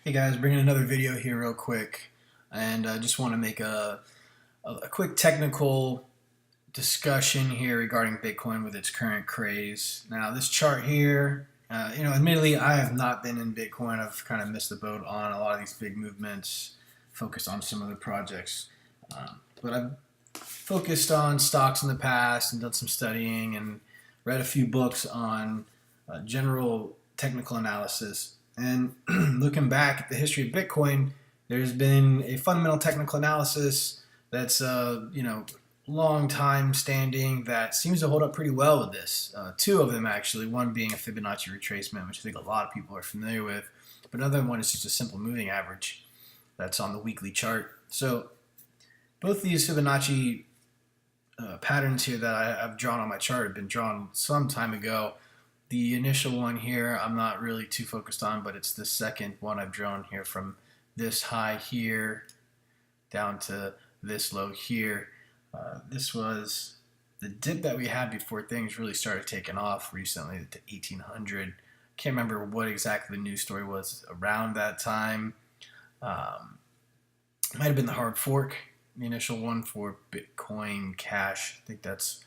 Hey guys, bringing another video here real quick, and I just want to make a quick technical discussion here regarding Bitcoin with its current craze. Now, this chart here, admittedly, I have not been in Bitcoin. I've kind of missed the boat on a lot of these big movements, focused on some other projects. But I've focused on stocks in the past and done some studying and read a few books on general technical analysis. And looking back at the history of Bitcoin, there's been a fundamental technical analysis that's long time standing that seems to hold up pretty well with this. Two of them actually, one being a Fibonacci retracement, which I think a lot of people are familiar with, but another one is just a simple moving average that's on the weekly chart. So both these Fibonacci patterns here that I've drawn on my chart have been drawn some time ago. The initial one here I'm not really too focused on, but it's the second one I've drawn here from this high here down to this low here. This was the dip that we had before things really started taking off recently to 1800. Can't remember what exactly the news story was around that time. It might have been the hard fork, the initial one for Bitcoin Cash. I think that's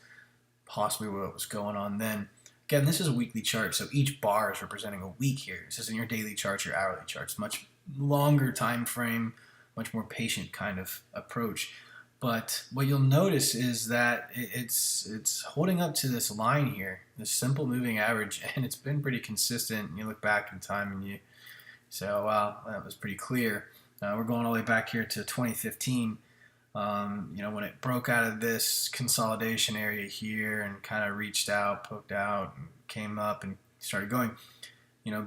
possibly what was going on then. Again, this is a weekly chart, so each bar is representing a week here. This isn't your daily charts, your hourly charts. Much longer time frame, much more patient kind of approach. But what you'll notice is that it's holding up to this line here, this simple moving average, and it's been pretty consistent. You look back in time and you say, oh wow, that was pretty clear. We're going all the way back here to 2015. When it broke out of this consolidation area here and kind of reached out, poked out, and came up and started going.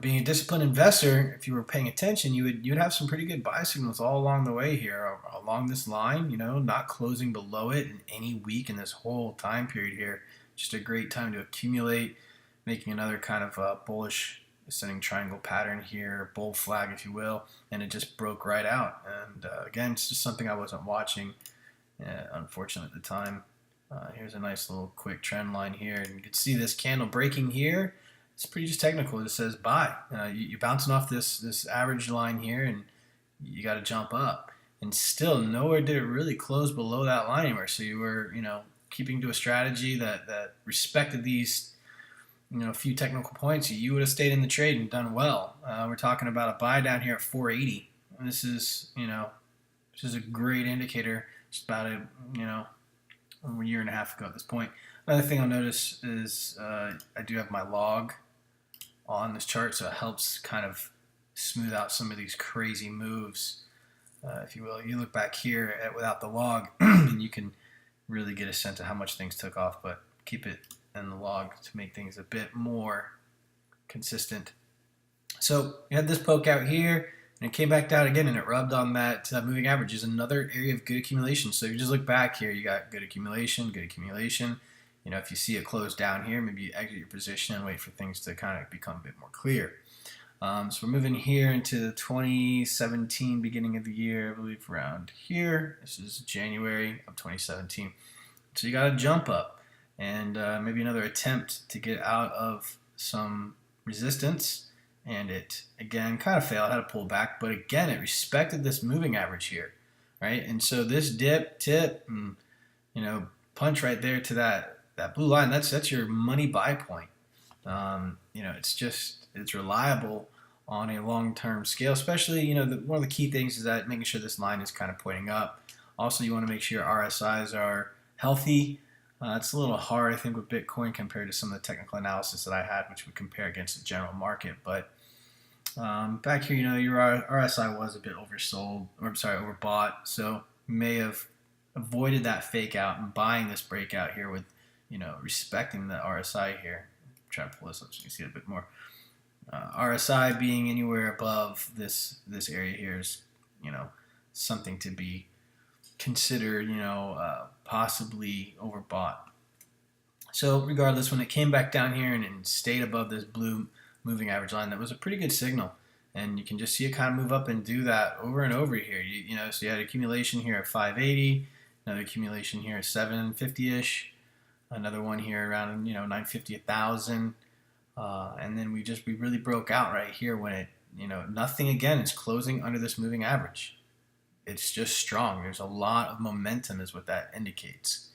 Being a disciplined investor, if you were paying attention, you would have some pretty good buy signals all along the way here, along this line. Not closing below it in any week in this whole time period here. Just a great time to accumulate, making another kind of bullish ascending triangle pattern here, bull flag if you will, and it just broke right out. And again, it's just something I wasn't watching, unfortunately at the time. Here's a nice little quick trend line here, and you can see this candle breaking here. It's pretty just technical. It just says buy. You're bouncing off this average line here, and you got to jump up. And still, nowhere did it really close below that line anywhere. So you were, keeping to a strategy that respected these a few technical points, you would have stayed in the trade and done well. We're talking about a buy down here at 480. This is a great indicator. Just about a year and a half ago at this point. Another thing I'll notice is I do have my log on this chart, so it helps kind of smooth out some of these crazy moves, if you will. You look back here without the log, and you can really get a sense of how much things took off, but keep it in the log to make things a bit more consistent. So you had this poke out here, and it came back down again, and it rubbed on that moving average. Is another area of good accumulation. So if you just look back here, you got good accumulation, good accumulation. If you see it close down here, maybe you exit your position and wait for things to kind of become a bit more clear. So we're moving here into 2017, beginning of the year, I believe around here. This is January of 2017. So you got a jump up and maybe another attempt to get out of some resistance. And it, again, kind of failed, had to pull back. But again, it respected this moving average here, right? And so this dip, tip, and, punch right there to that blue line, that's your money buy point. It's reliable on a long-term scale, especially, one of the key things is that making sure this line is kind of pointing up. Also, you want to make sure your RSIs are healthy. It's a little hard, I think, with Bitcoin compared to some of the technical analysis that I had, which would compare against the general market. But back here, your RSI was a bit overbought. So you may have avoided that fake out and buying this breakout here with, respecting the RSI here. Try to pull this up so you can see it a bit more. RSI being anywhere above this area here is, something to be considered, possibly overbought. So regardless, when it came back down here and stayed above this blue moving average line, that was a pretty good signal. And you can just see it kind of move up and do that over and over here. So you had accumulation here at 580, another accumulation here at 750-ish, another one here around 950, 1,000, and then we really broke out right here when it nothing again is closing under this moving average. It's just strong. There's a lot of momentum is what that indicates.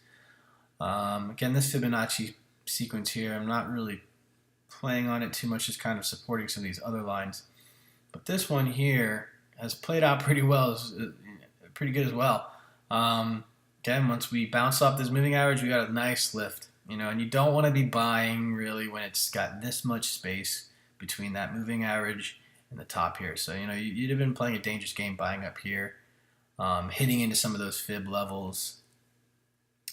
Again, this Fibonacci sequence here, I'm not really playing on it too much, just kind of supporting some of these other lines. But this one here has played out pretty well, pretty good as well. Again, once we bounce off this moving average, we got a nice lift, and you don't want to be buying really when it's got this much space between that moving average and the top here. So, you'd have been playing a dangerous game buying up here, hitting into some of those fib levels.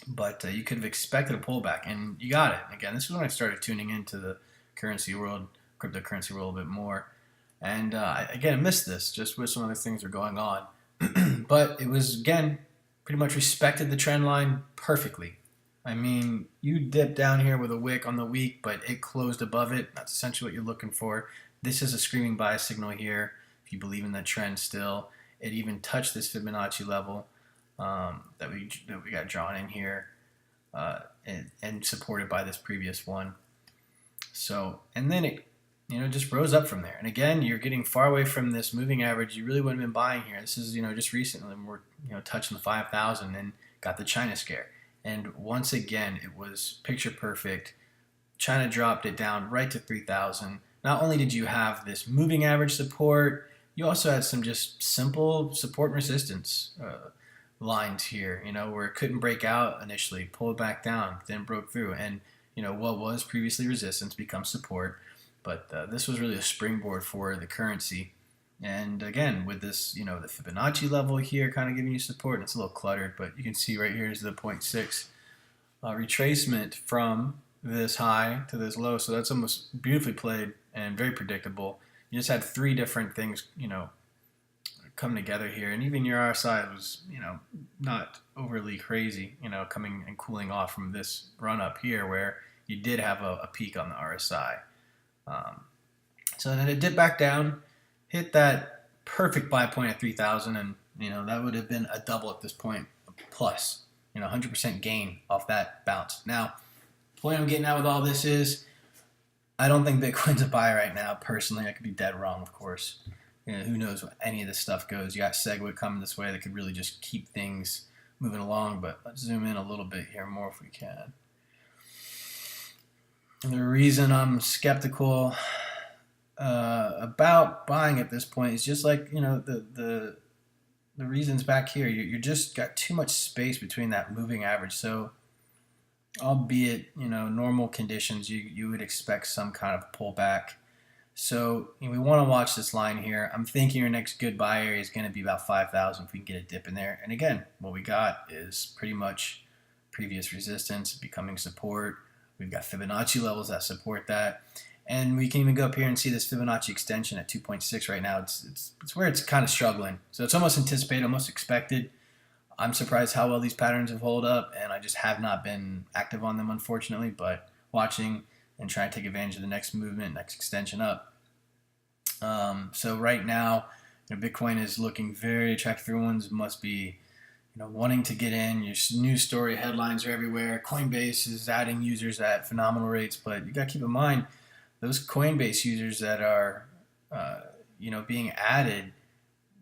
But you could have expected a pullback, and you got it. Again, this is when I started tuning into the currency world, cryptocurrency world a bit more. And again, I missed this just with some other things that are going on. But it was, again, pretty much respected the trend line perfectly. I mean, you dipped down here with a wick on the week, but it closed above it. That's essentially what you're looking for. This is a screaming buy signal here, if you believe in that trend still. It even touched this Fibonacci level that we got drawn in here and supported by this previous one. So, and then it just rose up from there. And again, you're getting far away from this moving average. You really wouldn't have been buying here. This is, just recently we're, touching the 5,000 and got the China scare. And once again, it was picture perfect. China dropped it down right to 3,000. Not only did you have this moving average support, you also had some just simple support and resistance lines here, where it couldn't break out initially, pulled back down, then broke through. And, what was previously resistance becomes support. But this was really a springboard for the currency. And again, with this, the Fibonacci level here kind of giving you support, and it's a little cluttered, but you can see right here is the 0.6 retracement from this high to this low. So that's almost beautifully played and very predictable. You just had three different things, come together here. And even your RSI was, not overly crazy, coming and cooling off from this run up here where you did have a peak on the RSI. So then it dipped back down, hit that perfect buy point at 3,000, and that would have been a double at this point, plus 100% gain off that bounce. Now, the point I'm getting at with all this is, I don't think Bitcoin's a buy right now. Personally, I could be dead wrong, of course. Who knows what any of this stuff goes? You got SegWit coming this way that could really just keep things moving along. But let's zoom in a little bit here more if we can. And the reason I'm skeptical about buying at this point is just like the reasons back here. You just got too much space between that moving average. So, albeit normal conditions, you would expect some kind of pullback. So we want to watch this line here. I'm thinking your next good buy area is going to be about 5,000 if we can get a dip in there. And again, what we got is pretty much previous resistance becoming support. We've got Fibonacci levels that support that. And we can even go up here and see this Fibonacci extension at 2.6 right now. It's where it's kind of struggling. So it's almost anticipated, almost expected. I'm surprised how well these patterns have held up, and I just have not been active on them, unfortunately, but watching and trying to take advantage of the next movement, next extension up. So right now, Bitcoin is looking very attractive. Everyone's must be wanting to get in. Your news story headlines are everywhere. Coinbase is adding users at phenomenal rates, but you got to keep in mind those Coinbase users that are, being added.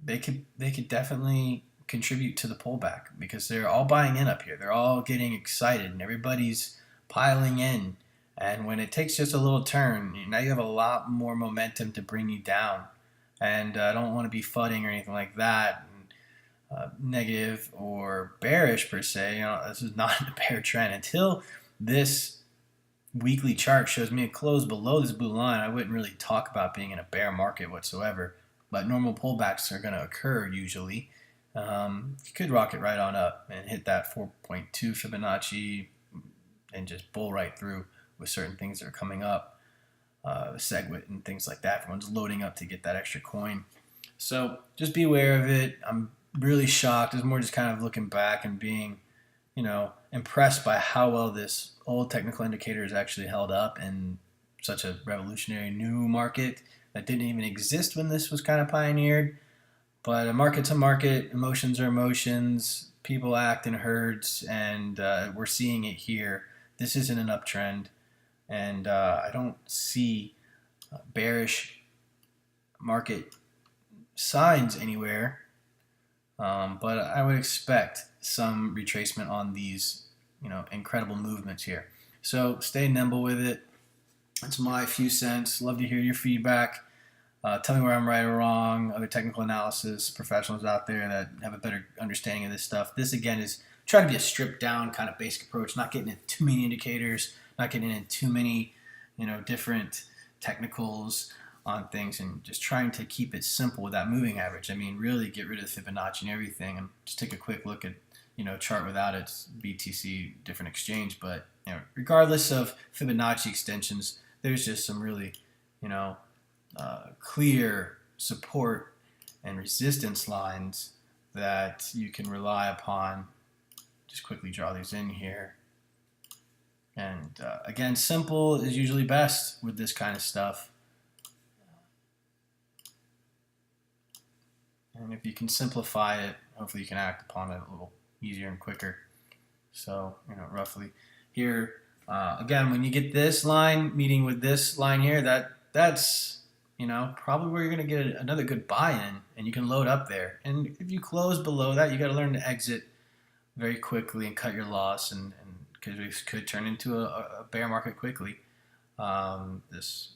They could definitely contribute to the pullback because they're all buying in up here. They're all getting excited, and everybody's piling in. And when it takes just a little turn, now you have a lot more momentum to bring you down. And I don't want to be fudding or anything like that. Negative or bearish per se. This is not a bear trend. Until this weekly chart shows me a close below this blue line, I wouldn't really talk about being in a bear market whatsoever. But normal pullbacks are going to occur usually. You could rocket right on up and hit that 4.2 Fibonacci and just bull right through with certain things that are coming up, SegWit and things like that. Everyone's loading up to get that extra coin. So just be aware of it. I'm really shocked. It's more just kind of looking back and being, impressed by how well this old technical indicator is actually held up in such a revolutionary new market that didn't even exist when this was kind of pioneered. But a market to market, emotions are emotions. People act in herds, and we're seeing it here. This isn't an uptrend, and I don't see bearish market signs anywhere, but I would expect some retracement on these, incredible movements here. So stay nimble with it. That's my few cents. Love to hear your feedback. Tell me where I'm right or wrong. Other technical analysis professionals out there that have a better understanding of this stuff. This again is trying to be a stripped down kind of basic approach, not getting into too many indicators, not getting into too many, different technicals on things, and just trying to keep it simple with that moving average. I mean, really get rid of the Fibonacci and everything, and just take a quick look at, chart without its BTC, different exchange. But regardless of Fibonacci extensions, there's just some really, clear support and resistance lines that you can rely upon. Just quickly draw these in here. And again, simple is usually best with this kind of stuff. And if you can simplify it, hopefully you can act upon it a little easier and quicker. So, roughly here, again, when you get this line meeting with this line here, that's probably where you're going to get another good buy-in, and you can load up there. And if you close below that, you got to learn to exit very quickly and cut your loss, and because this could turn into a bear market quickly. This,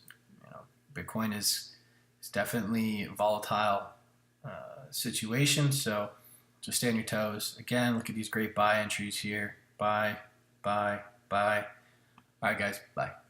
Bitcoin is definitely a volatile situation, so just stay on your toes. Again, look at these great buy entries here. Buy, buy, buy. All right, guys, bye.